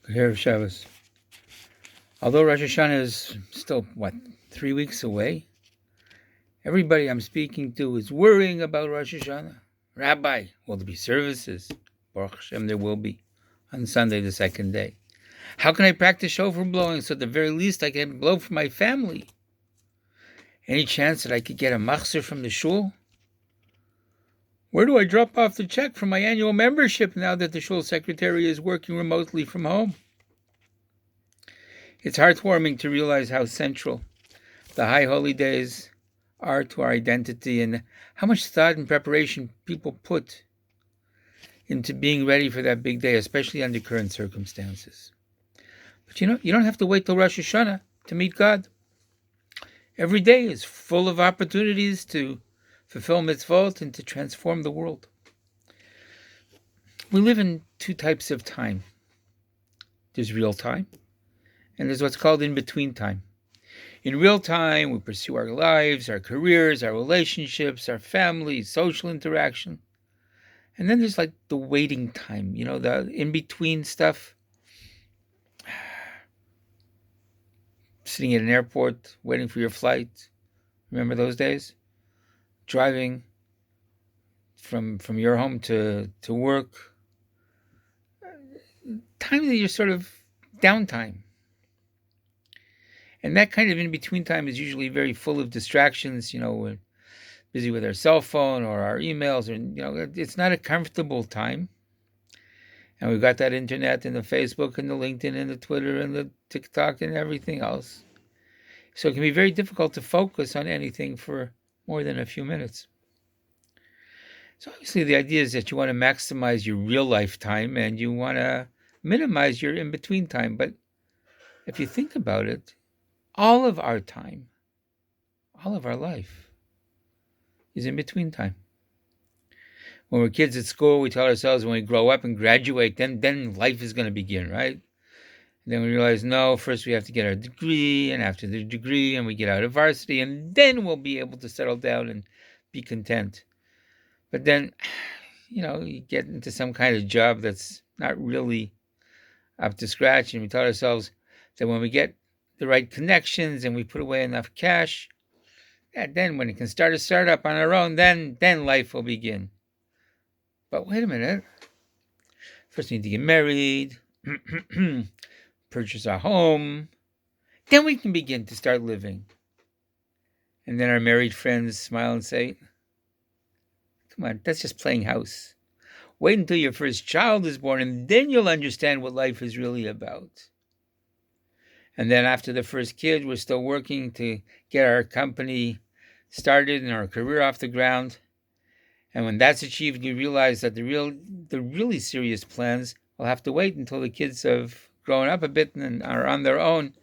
Erev Shabbos. Although Rosh Hashanah is still, 3 weeks away, everybody I'm speaking to is worrying about Rosh Hashanah. Rabbi, will there be services? Baruch Hashem, there will be on Sunday, the second day. How can I practice shofar blowing so at the very least I can blow for my family? Any chance that I could get a machzor from the shul? Where do I drop off the check for my annual membership now that the shul secretary is working remotely from home? It's heartwarming to realize how central the high holy days are to our identity and how much thought and preparation people put into being ready for that big day, especially under current circumstances. But you don't have to wait till Rosh Hashanah to meet God. Every day is full of opportunities to fulfill mitzvot and to transform the world. We live in two types of time. There's real time, and there's what's called in-between time. In real time, we pursue our lives, our careers, our relationships, our families, social interaction. And then there's like the waiting time, the in-between stuff. Sitting at an airport, waiting for your flight. Remember those days? Driving from your home to work. Time that you're sort of downtime. And that kind of in-between time is usually very full of distractions. We're busy with our cell phone or our emails. Or, it's not a comfortable time. And we've got that internet and the Facebook and the LinkedIn and the Twitter and the TikTok and everything else. So it can be very difficult to focus on anything for more than a few minutes. So obviously the idea is that you want to maximize your real life time and you want to minimize your in-between time. But if you think about it, all of our time, all of our life is in between time. When we're kids at school, we tell ourselves when we grow up and graduate, then life is going to begin, right? And then we realize, no, first we have to get our degree, and after the degree, and we get out of varsity, and then we'll be able to settle down and be content. But then, you get into some kind of job that's not really up to scratch, and we tell ourselves that when we get the right connections and we put away enough cash, then when we can start a startup on our own, then life will begin. But wait a minute. First we need to get married, purchase our home, then we can begin to start living. And then our married friends smile and say, come on, that's just playing house. Wait until your first child is born and then you'll understand what life is really about. And then after the first kid, we're still working to get our company started and our career off the ground. And when that's achieved, you realize that the really serious plans will have to wait until the kids have grown up a bit and are on their own.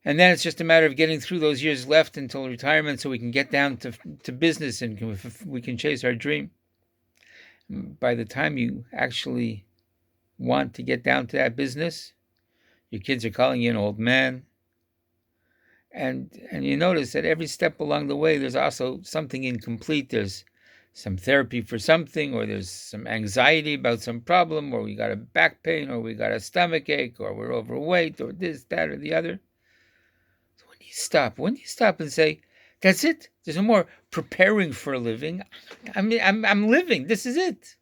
And then it's just a matter of getting through those years left until retirement so we can get down to business and we can chase our dream. By the time you actually want to get down to that business, your kids are calling you an old man. And you notice that every step along the way, there's also something incomplete. There's some therapy for something, or there's some anxiety about some problem, or we got a back pain, or we got a stomach ache, or we're overweight, or this, that, or the other. So when do you stop? When do you stop and say, that's it? There's no more preparing for a living. I'm living. This is it.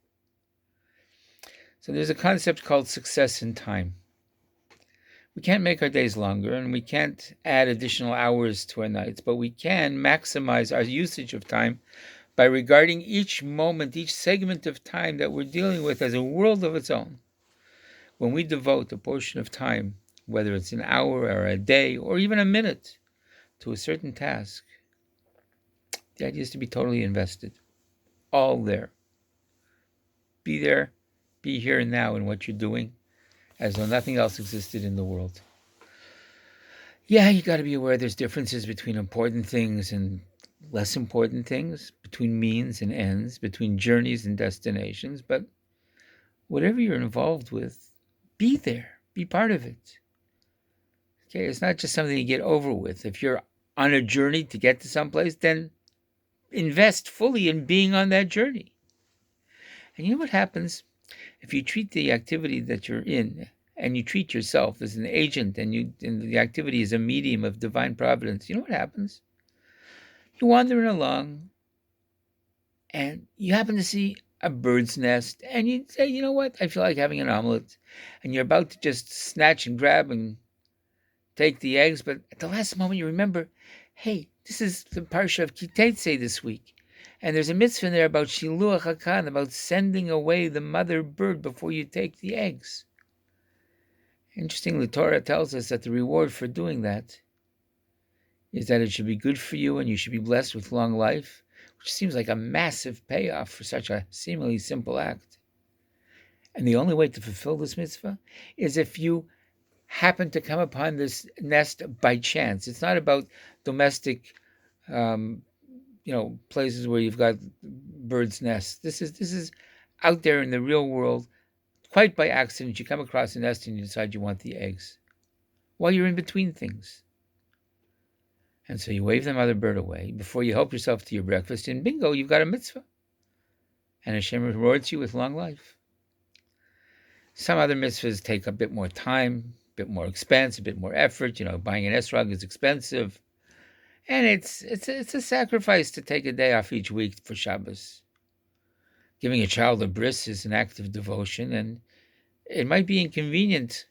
So there's a concept called success in time. We can't make our days longer and we can't add additional hours to our nights, but we can maximize our usage of time by regarding each moment, each segment of time that we're dealing with as a world of its own. When we devote a portion of time, whether it's an hour or a day or even a minute, to a certain task, the idea is to be totally invested, all there. Be there, be here and now in what you're doing, as though nothing else existed in the world. Yeah, you got to be aware there's differences between important things and less important things, between means and ends, between journeys and destinations, but whatever you're involved with, be there, be part of it. Okay, it's not just something you get over with. If you're on a journey to get to someplace, then invest fully in being on that journey. And you know what happens? If you treat the activity that you're in and you treat yourself as an agent, and the activity is a medium of divine providence, you know what happens? You're wandering along and you happen to see a bird's nest, and you say, you know what, I feel like having an omelet. And you're about to just snatch and grab and take the eggs, but at the last moment you remember, hey, this is the parsha of Kitetse this week. And there's a mitzvah in there about Shiluach HaKan, about sending away the mother bird before you take the eggs. Interestingly, the Torah tells us that the reward for doing that is that it should be good for you and you should be blessed with long life, which seems like a massive payoff for such a seemingly simple act. And the only way to fulfill this mitzvah is if you happen to come upon this nest by chance. It's not about domestic, places where you've got birds' nests. This is out there in the real world. Quite by accident, you come across a nest and you decide you want the eggs while you're in between things. And so you wave the mother bird away before you help yourself to your breakfast, and bingo, you've got a mitzvah. And Hashem rewards you with long life. Some other mitzvahs take a bit more time, a bit more expense, a bit more effort. Buying an esrog is expensive. And it's a sacrifice to take a day off each week for Shabbos. Giving a child a bris is an act of devotion, and it might be inconvenient,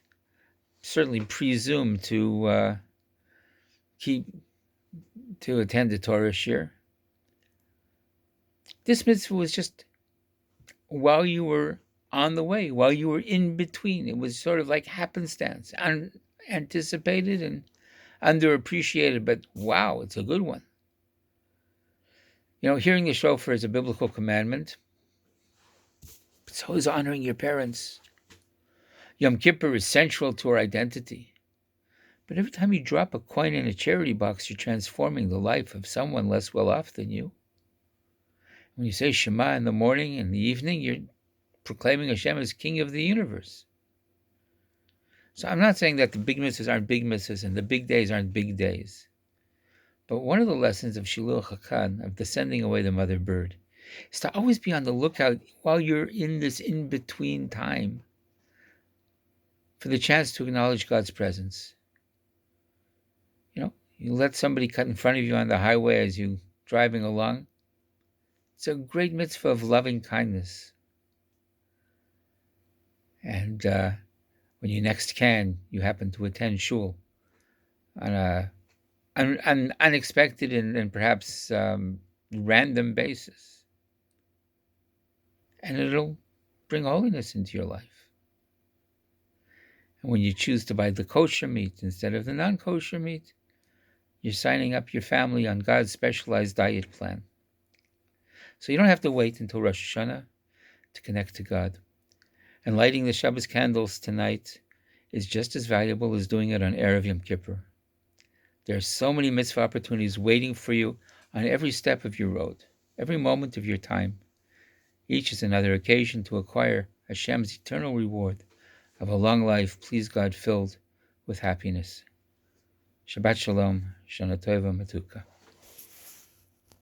certainly presume, to attend the Torah shir. This mitzvah was just while you were on the way, while you were in between. It was sort of like happenstance, unanticipated and underappreciated, but wow, it's a good one. Hearing the shofar is a biblical commandment. So is honoring your parents. Yom Kippur is central to our identity. But every time you drop a coin in a charity box, you're transforming the life of someone less well off than you. When you say Shema in the morning and the evening, you're proclaiming Hashem as King of the universe. So I'm not saying that the big mitzvahs aren't big mitzvahs and the big days aren't big days. But one of the lessons of Shiluach HaKan, of the sending away the mother bird, is to always be on the lookout while you're in this in-between time for the chance to acknowledge God's presence. You let somebody cut in front of you on the highway as you're driving along. It's a great mitzvah of loving kindness. And when you next can, you happen to attend shul on an unexpected and perhaps random basis. And it'll bring holiness into your life. And when you choose to buy the kosher meat instead of the non-kosher meat, you're signing up your family on God's specialized diet plan. So you don't have to wait until Rosh Hashanah to connect to God. And lighting the Shabbos candles tonight is just as valuable as doing it on Erev Yom Kippur. There are so many mitzvah opportunities waiting for you on every step of your road, every moment of your time. Each is another occasion to acquire Hashem's eternal reward of a long life, please God, filled with happiness. Shabbat Shalom, Shana Tova Matuka.